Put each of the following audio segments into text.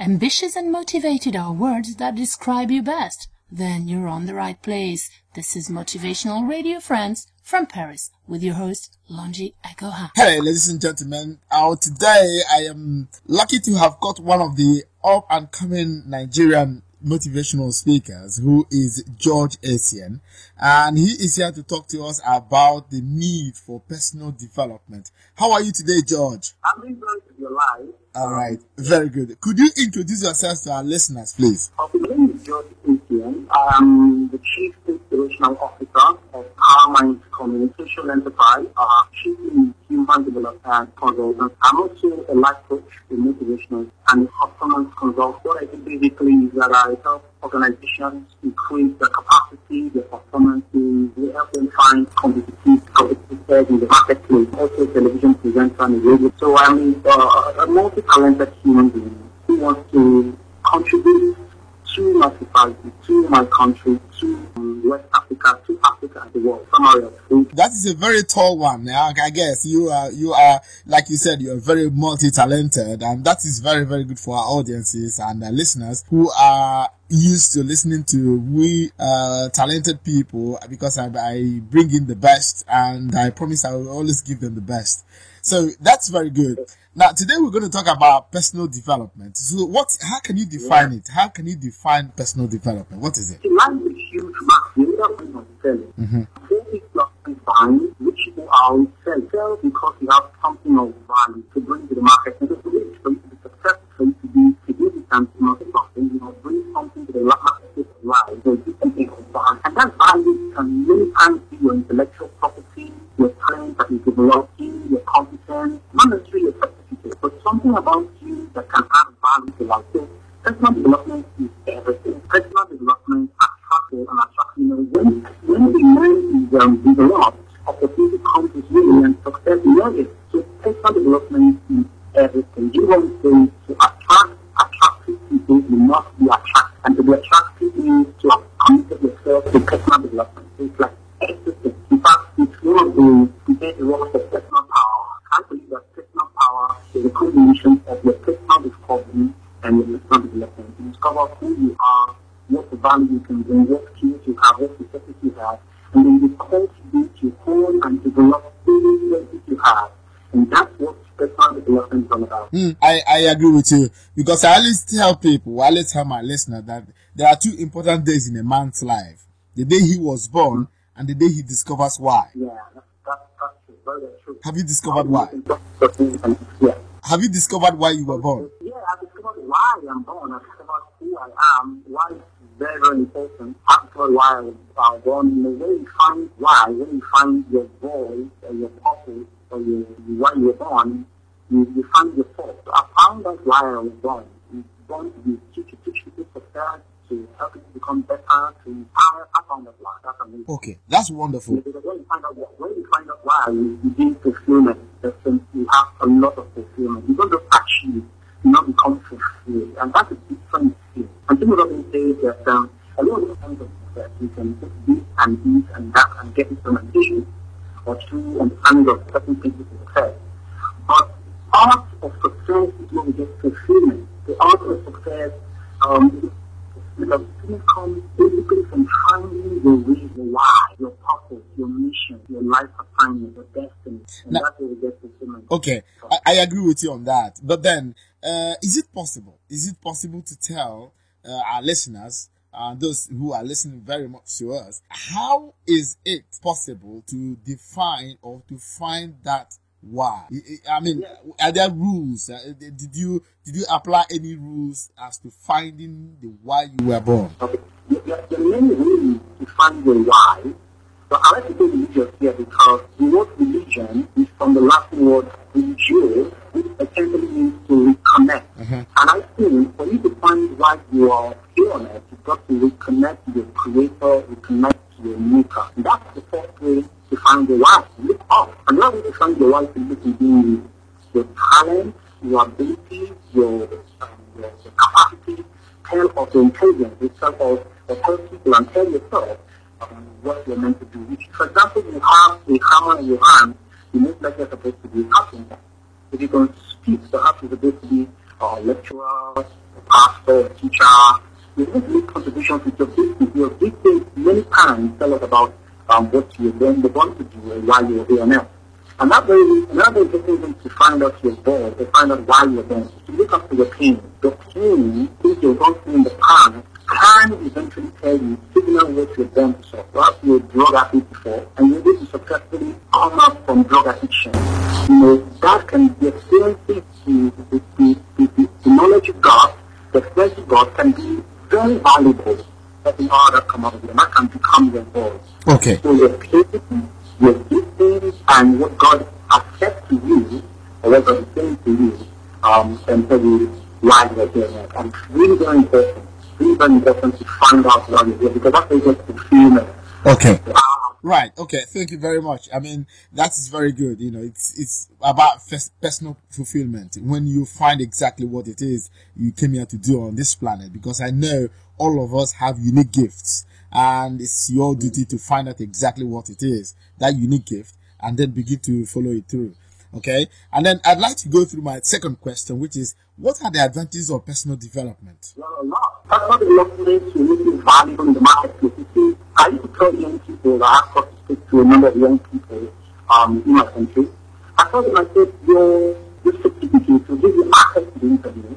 Ambitious and motivated are words that describe you best. Then you're on the right place. This is Motivational Radio Friends from Paris with your host, Lonji Agoha. Hey, ladies and gentlemen. Today I am lucky to have got one of the up-and-coming Nigerian motivational speakers, who is George Essien, and he is here to talk to us about the need for personal development. How are you today, George? I'm doing good with your life. All right, very good. Could you introduce yourself to our listeners, please? Okay, my name is George Essien. I'm the Chief Inspirational Officer of PowerMind Communication Enterprise, Chief Human Development Consultant. I'm also a life coach, a motivational and a performance consultant. What I do basically is that I help organizations increase their capacity, their performance, we help them find competitors in the marketplace, also a television presenter and a radio. So I'm a multi-talented human being who wants to contribute to my society, to my country, to West Africa, to Africa and the world. That is a very tall one. I guess you are, like you said, you're very multi-talented, and that is very, very good for our audiences and our listeners who are used to listening to talented people, because I bring in the best, and I promise I will always give them the best. So that's very good. Now, today we're going to talk about personal development. So how can you define it? How can you define personal development? What is it? Life is huge, define which people are sell because you have something of value to bring to the market. And for you to be successful, for you to be significant, bring something to the market of life. So you something of value. And that value can many times be your intellectual property, your talent that you develop, your competence, not necessarily your certificate, but something about you that can add value to life. So personal development is everything. Personal development attracts and attracts. When the mind is developed, opportunity comes with you and success in your life. So personal development is everything. You want to attract attractive people, you must be attractive. And to be attractive means to have committed yourself to personal development. So it's like everything. In fact, it's one of the big rocks of personal power. I believe that personal power is a combination of your personal discovery and your personal development. You discover who you are, what the value you can bring, what skills you have, what resources you have, and then you cultivate your own and develop anything you have. And that's what personal development is all about. I agree with you, because I always tell my listeners that there are two important days in a man's life: the day he was born and the day he discovers why. Yeah, that's true. Very true. Have you discovered why? Yeah. Have you discovered why you were born? Yeah, I discovered why I'm born. I discovered who I am. Why is very, very important. After why I was born, when you find why, when you find your voice or your purpose or why you were born, you find your thought. So I found out why I was born. I was born to teach people success, to help people become better, to I found that why. That's amazing. Okay, that's wonderful. Because when you find out why, you begin fulfillment. You have a lot of fulfillment. You don't just achieve, you not become fulfilled. And that's a different thing. And people often say that a lot of kinds of success, you can do this and that and get implementation or through understanding of certain things of success. But art of success is when we get fulfillment. The art of success, because it comes basically from finding the reason why, your purpose, your mission, your life assignment, your destiny. And that's where we get fulfillment. Okay, I agree with you on that. But then, is it possible to tell our listeners, those who are listening very much to us, how is it possible to define or to find that why? I mean, are there rules? Did you apply any rules as to finding the why you were born? Okay. There are many ways to find the why. So I like to say religious here because the word religion is from the Latin word religio, which essentially means to reconnect. And I think for you to find why you are here on earth, you've got to reconnect to your creator, reconnect to your maker. And that's the first way to find the why. Look up. And now when you find the why, you look into your talent, your ability, your capacity, tell of the intelligence itself, or tell people and tell yourself what you're meant to do. Which, for example, you have a hammer in your hand, you most likely are supposed to be a carpenter. If you can speak, perhaps you're supposed to be a lecturer, a pastor, teacher. You make contributions with your business. Your business many times tell us about what you want to do and why you're here now. Another interesting thing to find out your goal, to find out why you're there, to look up to your pain. The pain, things you've gone through in the past, can eventually tell you, signal what you're born to solve. Perhaps you're a drug addict before, and you're able to successfully come out from drug addiction. That can be experiencing the knowledge you got, the experience you got can be very valuable in order to come out of it, and that can become your goal. Okay. So your pain, your gifting, and what God has said to you, or what God is saying to you, can tell you why you're here. And it's really very important. Really very important to find out why you're here, because that's where you get fulfillment. Okay. Right. Okay. Thank you very much. I mean, that is very good. It's about personal fulfillment. When you find exactly what it is you came here to do on this planet, because I know all of us have unique gifts, and it's your duty to find out exactly what it is, that unique gift, and then begin to follow it through. Okay. And then I'd like to go through my second question, which is, what are the advantages of personal development? A lot. Personal development is really valuable in the marketplace. You see, I used to tell young people, I have to speak to a number of young people in my country. I told them, I said, your certificate will give you access to the interview.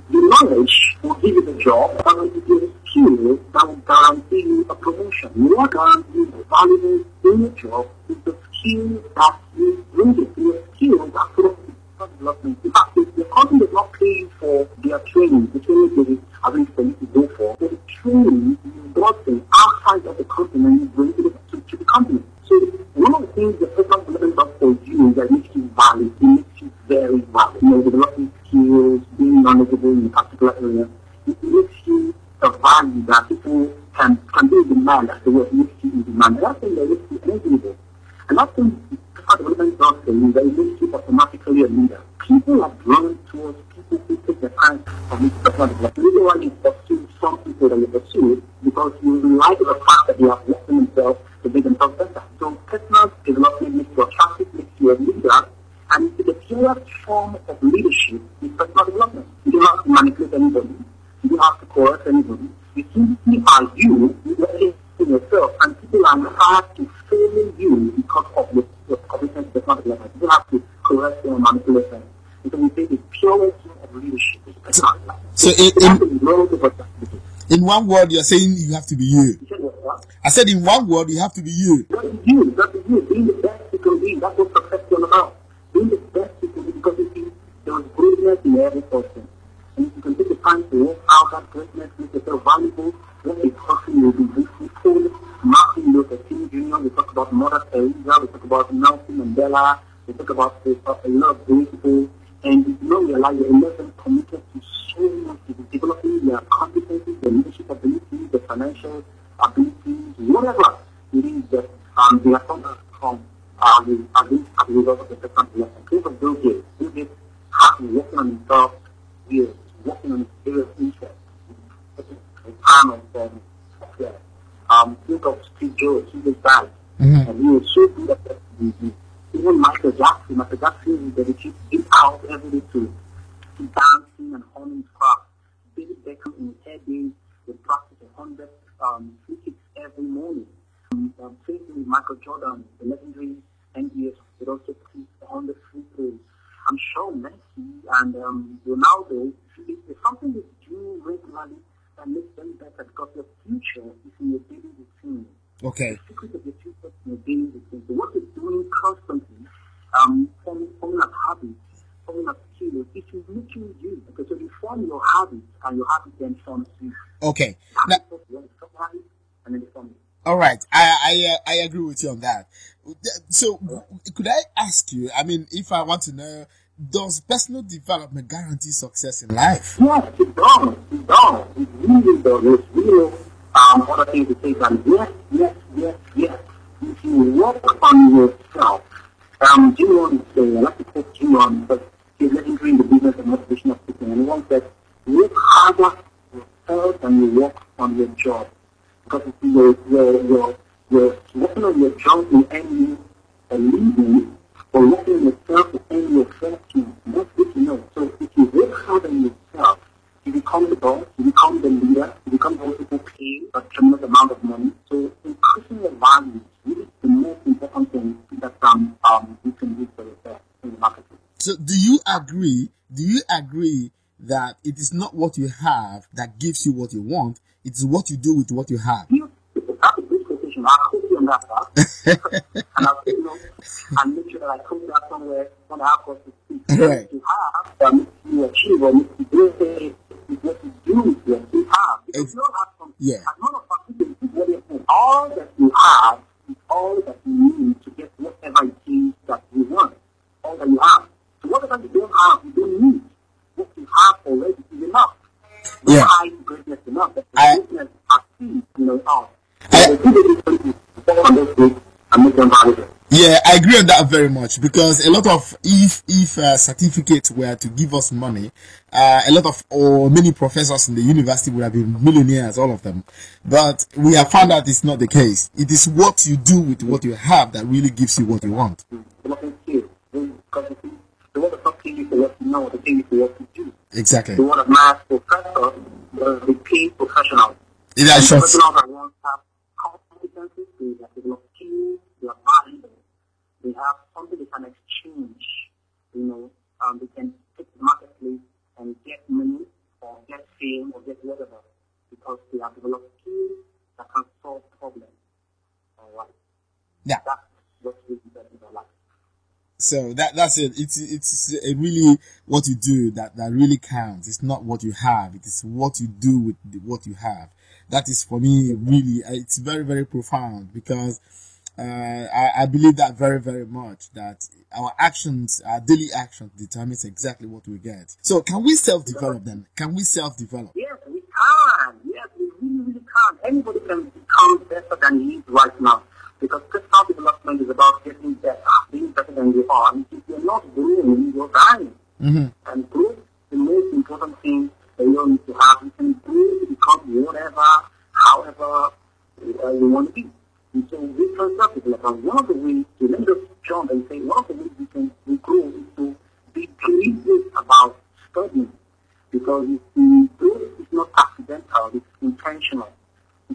The knowledge will give you the job, and will give you the skill that will guarantee you a promotion. What guarantees the valuable in your job is the skill that you bring it, your skill that will development. In fact, if the company does not pay you for their training, the training they are going for you to go for, the training you got them outside of the company and you bring it to the company. So one of the things the personal development does for you is that it makes you valid. It makes you very valid. Developing skills, being knowledgeable in a particular area, it makes you a value that people can be in demand as the word makes you in demand. That's thing that makes you eligible. And that's thing development does for you, that it makes you automatically a leader. People are drawn towards people who take the time for this personal development. The reason why you pursue some people that you pursue because you like the fact that they have worked on themselves to make themselves better. So personal development makes you attractive, makes you a leader, and the purest form of leadership is personal development. You don't have to manipulate anybody. You don't have to coerce anybody. You simply are you working in yourself, and people are hard to follow you because of your commitment to personal development. You don't have to coerce them or manipulate them. Because we say the purest form of leadership is personal development. So in one word, you're saying you have to be you. I said in one word, you have to be you. That is you. That is you. Being the best you can be. That's what success is all about. Being the best you can be, because you see, there is greatness in every person. And if you can take the time to work out that greatness, make yourself valuable, when a person will be grateful. Martin Luther King Jr., we talk about Mother Teresa, we talk about Nelson Mandela, we talk about a lot of great people, and you realize you're 11 committed to so much, to developing their competencies, their leadership abilities, their financial abilities, whatever it is that they are from as a result of the personal development. Think of Bill Gates. Bill Gates has been working on himself years, working on his area of interest, retirement and success. Think of Steve Jobs, he just died. And he was so good at that. Even Michael Jackson dedicated 8 hours every day to dancing and honing his craft. David Beckham in his hair days would practice 100 free kicks every morning. Same thing with Michael Jordan, the legendary NBA, would also practice 100 free throws. I'm sure Messi and Ronaldo, it's something that you do regularly that makes them better, because your future is in your daily routine. Okay. The secret of your future is in your daily routine. So what you're doing constantly, forming up habits, forming up skills, it is literally you. Because so you form your habits, and your habits then forms you. Okay. Now, and then they form you. All right. I agree with you on that. So could I ask you, I mean, if I want to know, does personal development guarantee success in life? Yes, it does. It does. It really does. There's real other things to say that yes. If you work on yourself, Jim Rohn is saying, I like to quote Jim Rohn, but he's legendary in the business of motivational speaking, and he once said, work harder yourself than you work on your job. Because you're working on your job will end you a living, or working on yourself will end your fortune. That's good to know. So if you work hard on yourself, become the boss, you become the leader, you become those people pay a tremendous amount of money. So increasing your values really the most important thing that you can do for yourself in the marketplace. So do you agree that it is not what you have that gives you what you want, it is what you do with what you have? That's a good quotation. I'll put you on that part. And I'll say, and make sure that I put that somewhere when I have to speak. Right. What you have, you achieve, or you do is what you do with what you have. If you don't have something, yeah. none of us can do what you have. All that you have is all that you need to get whatever it is that you want. All that you have. So whatever you don't have, you don't need. What you have already is enough. Yeah. High greatness enough. That the greatness are seen, out. Yeah, I agree on that very much, because a lot of if certificates were to give us money, a lot of or many professors in the university would have been millionaires, all of them. But we have found out it's not the case. It is what you do with what you have that really gives you what you want. The word of not paying you for what you know, the paying you for what you do. Exactly. The word of math professor, they pay professionals. Professionals that want to have competencies, they have developed skills, they are valuable. They have something they can exchange, they can take the marketplace and get money or get fame or get whatever, because they have developed skills that can solve problems. All right. Yeah. That's what's really better in their life. So that's it. It's really what you do that really counts. It's not what you have. It is what you do with what you have. That is, for me, really, it's very, very profound, because I believe that very, very much, that our actions, our daily actions, determines exactly what we get. So can we self-develop then? Can we self-develop? Yes, we can. Yes, we really, really can. Anybody can become better than he is right now. Because personal development is about getting better, being better than you are. And if you're not growing, you're dying. Mm-hmm. And growth is the most important thing that you need to have. You can grow to become whatever, however you want to be. And so we can self-develop. And one of the ways, let me just jump and say, one of the ways we grow is to be curious about studying. Because growth is not accidental, it's intentional.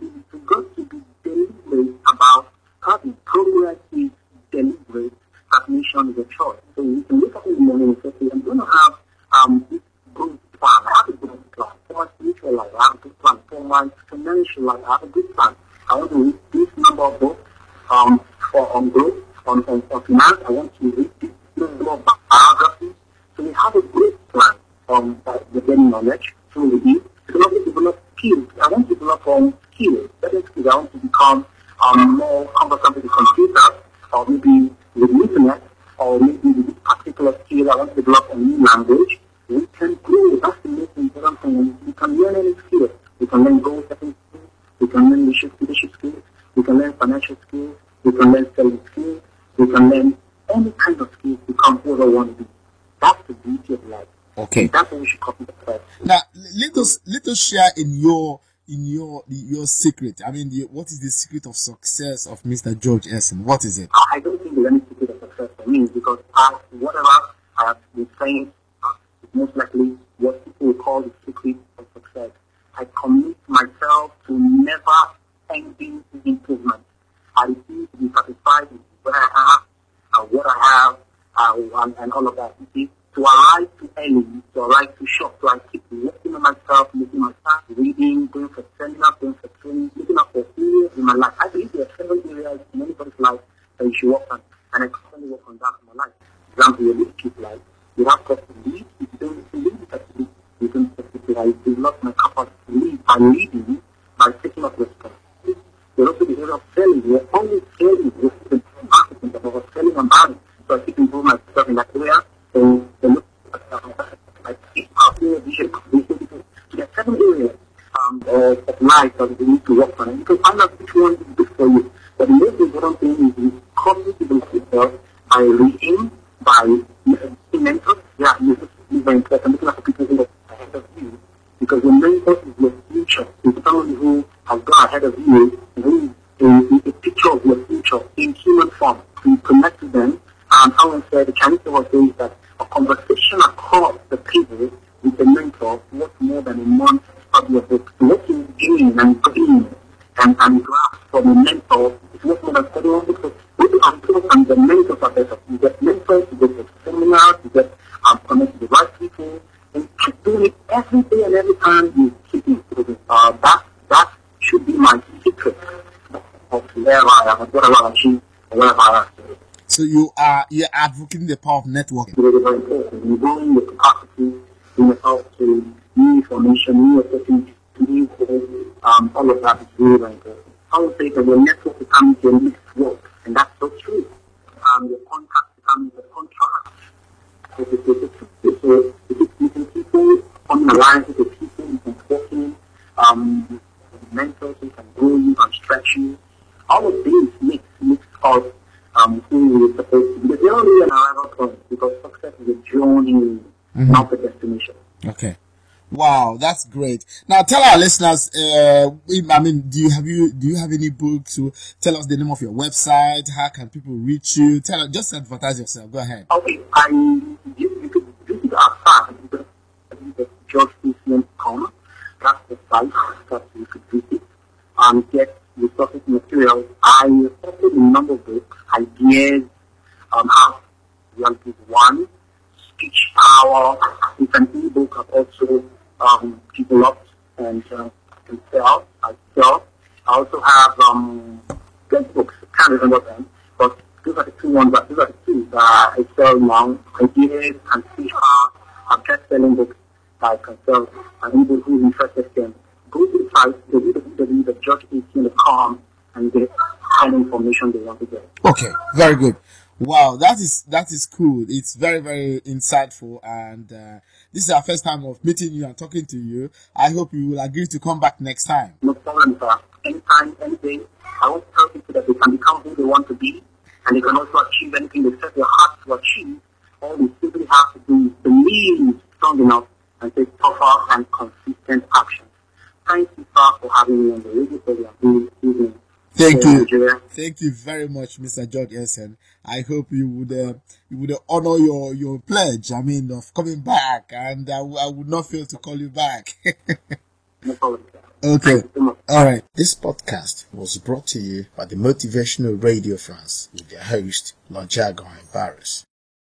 You've got to be deliberate about studying. Progress is deliberate. Stagnation is a choice. So you can wake up in the morning and say, okay, I'm going to have this growth plan. I have a growth plan. For my spiritual life, I have a good plan. For my financial life, I have a good plan. I want to read this number of books on growth, on finance. I want to read this number of biographies. So we have a great plan by getting knowledge through reading. You can also develop skills. I want to develop skills. Certain skills. I want to become more conversant with the computer, or maybe with the internet, or maybe with this particular skill I want to develop a new language. We can grow. That's the most important thing. We can learn any skill. We can learn goal setting skills. We can learn leadership skills. We can learn financial skills. We can learn selling skills. We can learn any kind of skills to become who we want to be. That's the beauty of life. Okay. That's what we should copy the first. Now, let us share in your secret. I mean, what is the secret of success of Mr. George Essen? What is it? I don't think there's any secret of success for me, because whatever I have been saying is most likely what people will call the secret of success. I commit myself to never ending improvement. I refuse to be satisfied with what I have, what I have, and all of that. You see, to arrive to any, to arrive to shop, so I keep working on myself, making myself, reading, going for seminars, going for training, looking up for areas in my life. I believe there are several areas in anybody's life that you should work on, and I constantly work on that in my life. For example, your leadership life. You have got to lead. If you don't lead, you can I develop my capacity to lead by leading, by taking up responsibility. There's also the area of selling. We're always selling. We're marketing, but we're selling and buying. So I keep improving myself in that area. So I keep out there vision. There are 7 areas of life that we need to work on. And you can find out which one is good for you. But the most important thing is you constantly develop yourself by reading, by mentors. Yeah, this is very important. Looking at the people who are ahead of you. Because your mentor is your future. It's someone who has gone ahead of you, who is a picture of your future in human form. You connect to them. And someone said, the Chinese proverb says that a conversation across the table with a mentor, what just more than a month study of books. What you gain and glean and grasp from a mentor is not more than studying books. What you can do from the mentors are better. You get mentors, you get seminars, you get connect to the right people, and keep doing it every day and every time you keep improving. That should be my secret of where I am, whatever I achieve, whatever I achieve. So you're advocating the power of networking. It's very, very important. You're growing the capacity in yourself to new information, new opportunities, new goals, all of that is really, very important. I would say that your network becomes your next work, and that's so true. Your contact becomes your contract. So it's meeting people, forming alliances with people, you can working, mentors who can grow you and stretch you. All of these makes us who we're supposed to be. There's only an arrival point because success is a journey, not a destination. Okay. Wow, that's great. Now tell our listeners, do you have any books? To tell us the name of your website. How can people reach you? Just advertise yourself. Go ahead. Okay, you could visit our site, georgeacn.com. That's the site that you could visit and get resources materials. I posted a number of books, ideas, how reality one, speech power. It's an ebook I've also developed and can sell. I also have textbooks. Can't remember them, but those are the two that I sell now. Ideas and speech power are best-selling books that I can sell. And anybody who's interested can go to the site www.georgeacn.com and get any information they want to get. Okay, very good. Wow, that is cool. It's very, very insightful, and this is our first time of meeting you and talking to you. I hope you will agree to come back next time. No problem, sir. Anytime, any day. I want to tell people that they can become who they want to be, and they can also achieve anything they set their heart to achieve. All they simply have to do is believe strong enough and take tougher and consistent action. Thank you, sir, for having me on the radio program this evening. Thank you. Thank you very much, Mr. George Essen. I hope you would honor your pledge, of coming back, and I would not fail to call you back. No problem. Okay. All right. This podcast was brought to you by the Motivational Radio France with their host, Longi Agohan Barris.